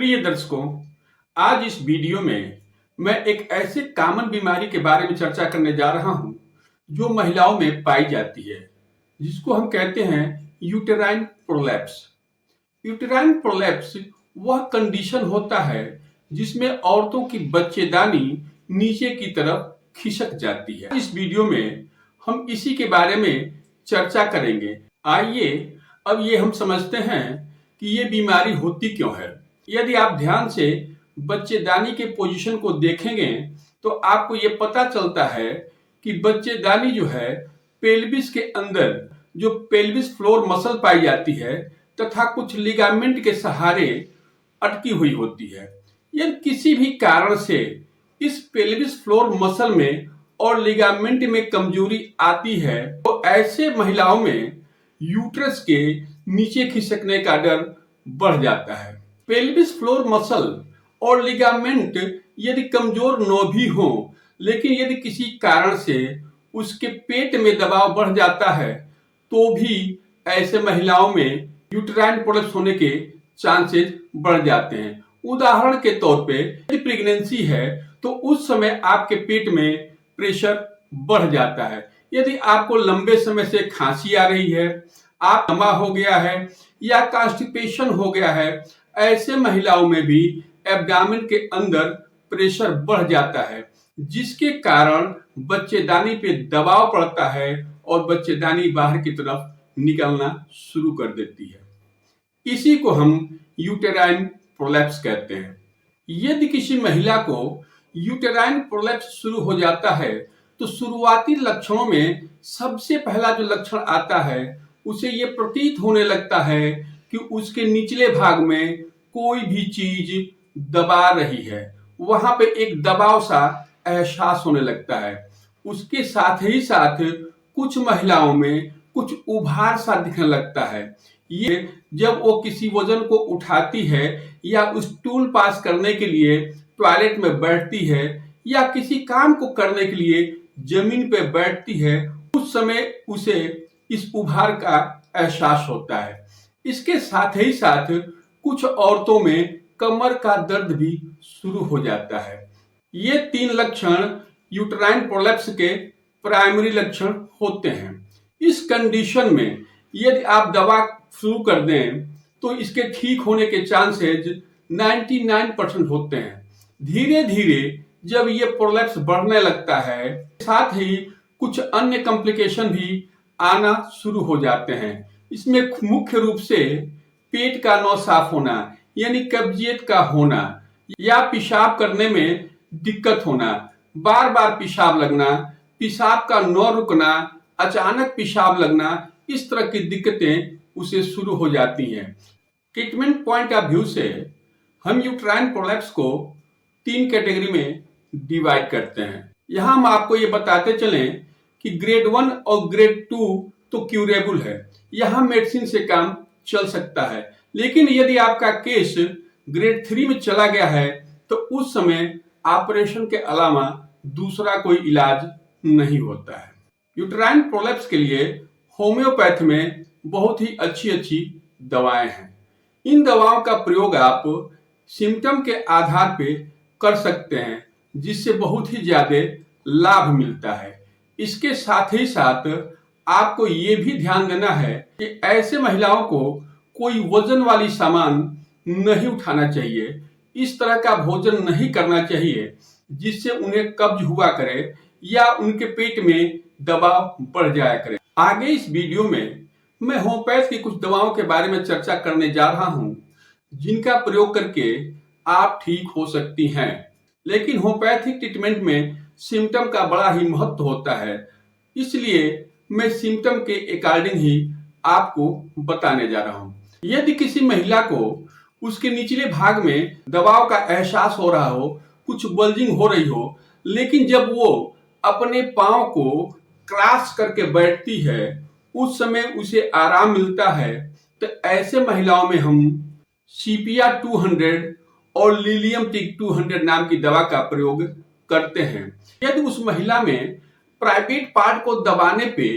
प्रिय दर्शकों, आज इस वीडियो में मैं एक ऐसे कॉमन बीमारी के बारे में चर्चा करने जा रहा हूं जो महिलाओं में पाई जाती है, जिसको हम कहते हैं यूटेराइन प्रोलैप्स। यूटेराइन प्रोलैप्स वह कंडीशन होता है जिसमें औरतों की बच्चेदानी नीचे की तरफ खिसक जाती है। इस वीडियो में हम इसी के बारे में चर्चा करेंगे। आइए अब ये हम समझते हैं कि ये बीमारी होती क्यों है। यदि आप ध्यान से बच्चेदानी के पोजीशन को देखेंगे तो आपको ये पता चलता है कि बच्चेदानी जो है पेल्विस के अंदर जो पेल्विस फ्लोर मसल पाई जाती है तथा कुछ लिगामेंट के सहारे अटकी हुई होती है। यदि किसी भी कारण से इस पेल्विस फ्लोर मसल में और लिगामेंट में कमजोरी आती है तो ऐसे महिलाओं में यूट्रस के नीचे खिसकने का डर बढ़ जाता है। पेल्विस फ्लोर मसल और लिगामेंट यदि कमजोर न भी हो, लेकिन यदि किसी कारण से उसके पेट में दबाव बढ़ जाता है तो भी ऐसे महिलाओं में यूटेराइन प्रोलैप्स होने के चांसेस बढ़ जाते हैं। उदाहरण के तौर पे यदि प्रेगनेंसी है तो उस समय आपके पेट में प्रेशर बढ़ जाता है। यदि आपको लंबे समय से खांसी आ रही है, आप दमा हो गया है या कॉन्स्टिपेशन हो गया है, ऐसे महिलाओं में भी एब्डामिन के अंदर प्रेशर बढ़ जाता है, जिसके कारण बच्चेदानी पे दबाव पड़ता है और बच्चेदानी बाहर की तरफ निकलना शुरू कर देती है। इसी को हम यूटेराइन प्रोलैप्स कहते हैं। यदि किसी महिला को यूटेराइन प्रोलैप्स शुरू हो जाता है तो शुरुआती लक्षणों में सबसे पहला जो लक्षण आता है उसे ये प्रतीत होने लगता है कि उसके निचले भाग में कोई भी चीज दबा रही है, वहां पे एक दबाव सा एहसास होने लगता है। उसके साथ ही साथ कुछ महिलाओं में कुछ उभार सा दिखने लगता है। ये जब वो किसी वजन को उठाती है या उस टूल पास करने के लिए टॉयलेट में बैठती है या किसी काम को करने के लिए जमीन पे बैठती है, उस समय उसे इस उभार का एहसास होता है। इसके साथ ही साथ कुछ औरतों में कमर का दर्द भी शुरू हो जाता है। ये 3 लक्षण यूटेराइन प्रोलैप्स के प्राइमरी लक्षण होते हैं। इस कंडीशन में यदि आप दवा शुरू कर दें तो इसके ठीक होने के चांसेस 99% होते हैं। धीरे धीरे जब ये प्रोलैप्स बढ़ने लगता है, साथ ही कुछ अन्य कॉम्प्लिकेशन भी आना शुरू हो जाते हैं। इसमें मुख्य रूप से पेट का न साफ होना यानी कब्जियत का होना या पेशाब करने में दिक्कत होना, बार बार पेशाब लगना, पेशाब का न रुकना, अचानक पेशाब लगना, इस तरह की दिक्कतें उसे शुरू हो जाती हैं। ट्रीटमेंट पॉइंट ऑफ व्यू से हम यूटेराइन प्रोलैप्स को 3 कैटेगरी में डिवाइड करते हैं। यहां हम आपको ये बताते चलें कि ग्रेड 1 और ग्रेड 2 तो क्यूरेबल है, यहां मेडिसिन से काम चल सकता है। लेकिन यदि आपका केस ग्रेड 3 में चला गया है तो उस समय ऑपरेशन के अलावा दूसरा कोई इलाज नहीं होता है। यूटेराइन प्रोलैप्स के लिए होम्योपैथ में बहुत ही अच्छी दवाएं हैं। इन दवाओं का प्रयोग आप सिम्टम के आधार पे कर सकते हैं, जिससे बहुत ही ज्यादा लाभ मिलता है। इसके साथ ही साथ आपको ये भी ध्यान देना है कि ऐसे महिलाओं को कोई वजन वाली सामान नहीं उठाना चाहिए, इस तरह का भोजन नहीं करना चाहिए जिससे उन्हें कब्ज हुआ करे या उनके पेट में दबाव बढ़ जाया करे। आगे इस वीडियो में मैं होम्योपैथ की कुछ दवाओं के बारे में चर्चा करने जा रहा हूं जिनका प्रयोग करके आप ठीक हो सकती हैं। लेकिन होम्योपैथिक ट्रीटमेंट में सिम्टम का बड़ा ही महत्व होता है, इसलिए मैं सिम्टम के अकॉर्डिंग ही आपको बताने जा रहा हूं। यदि किसी महिला को उसके निचले भाग में दबाव का एहसास हो रहा हो, कुछ बल्जिंग हो रही हो, लेकिन जब वो अपने पांव को क्रॉस करके बैठती है उस समय उसे आराम मिलता है, तो ऐसे महिलाओं में हम सीपिया 200 और लिलियम टिक 200 नाम की दवा का प्रयोग करते हैं। यदि उस महिला में प्राइवेट पार्ट को दबाने पे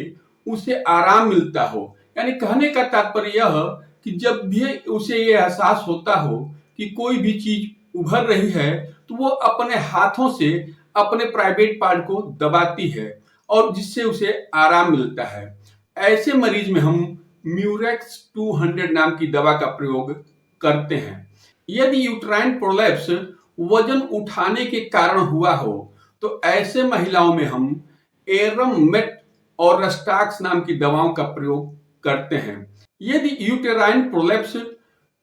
उसे आराम मिलता हो, यानी कहने का तात्पर्य यह कि जब भी उसे ये एहसास होता हो कि कोई भी चीज उभर रही है तो वो अपने हाथों से अपने प्राइवेट पार्ट को दबाती है और जिससे उसे आराम मिलता है। ऐसे मरीज में हम म्यूरेक्स 200 नाम की दवा का प्रयोग करते हैं। यदि यूट्राइन प्रोलैप्स वजन उठाने के कारण हुआ हो तो ऐसे महिलाओं में हम एरममेट और रस्टाक्स नाम की दवाओं का प्रयोग करते हैं। यदि यूटेराइन प्रोलैप्स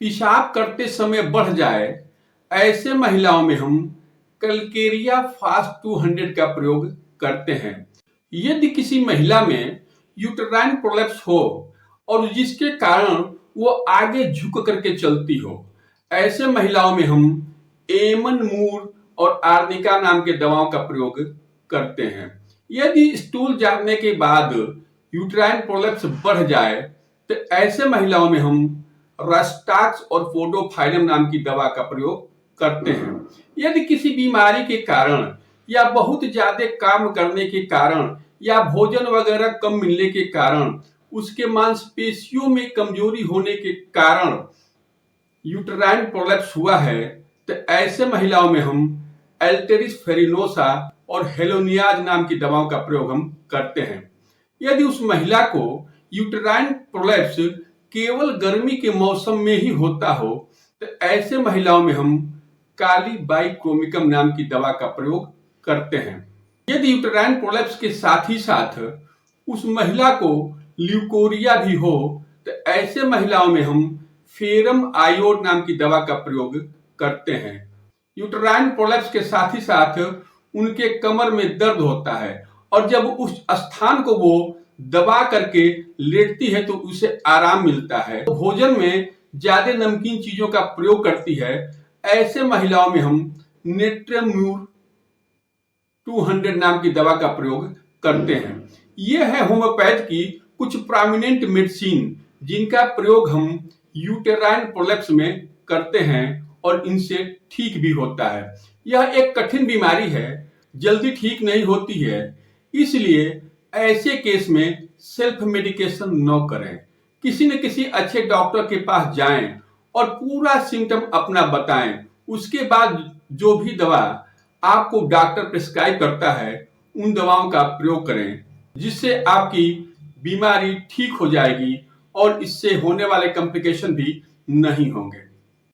पेशाब करते समय बढ़ जाए, ऐसे महिलाओं में हम कलकेरिया फास्ट 200 का प्रयोग करते हैं। यदि किसी महिला में यूटेराइन प्रोलैप्स हो और जिसके कारण वो आगे झुक करके चलती हो, ऐसे महिलाओं में हम एमन मूर और आर्निका नाम के दवाओं का प्रयोग करते हैं। यदि स्टूल जागने के बाद यूट्राइन प्रोलैप्स बढ़ जाए तो ऐसे महिलाओं में हम रस्टाक्स और फोडोफाइलम नाम की दवा का प्रयोग करते हैं। यदि किसी बीमारी के कारण या बहुत ज्यादा काम करने के कारण या भोजन वगैरह कम मिलने के कारण उसके मांसपेशियों में कमजोरी होने के कारण यूट्राइन प्रोलैप्स हुआ है तो ऐसे महिलाओं में हम एल्टेरिस फेरिनोसा और हेलोनियाज नाम की दवाओं का प्रयोग हम करते हैं। यदि उस महिला को यूट्राइन प्रोलैप्स केवल गर्मी के मौसम में ही होता हो तो ऐसे महिलाओं में हम काली बाइक्रोमिकम नाम की दवा का प्रयोग करते हैं। यदि यूट्राइन प्रोलैप्स के साथ ही साथ उस महिला को ल्यूकोरिया भी हो तो ऐसे महिलाओं में हम फेरम आयोड नाम की दवा का प्रयोग करते हैं। यूट्राइन प्रोलैप्स के साथ ही साथ उनके कमर में दर्द होता है और जब उस स्थान को वो दबा करके लेटती है तो उसे आराम मिलता है। भोजन में ज्यादा नमकीन चीजों का प्रयोग करती है, ऐसे महिलाओं में हम नेट्रेम्यूर 200 नाम की दवा का प्रयोग करते हैं। ये है होम्योपैथ की कुछ प्रोमिनेंट मेडिसिन जिनका प्रयोग हम यूटेराइन प्रोलैप्स में करते हैं और इनसे ठीक भी होता है। यह एक कठिन बीमारी है, जल्दी ठीक नहीं होती है, इसलिए ऐसे केस में सेल्फ मेडिकेशन न करें। किसी न किसी अच्छे डॉक्टर के पास जाएं और पूरा सिम्टम अपना बताएं। उसके बाद जो भी दवा आपको डॉक्टर प्रिस्क्राइब करता है उन दवाओं का प्रयोग करें, जिससे आपकी बीमारी ठीक हो जाएगी और इससे होने वाले कॉम्प्लिकेशन भी नहीं होंगे।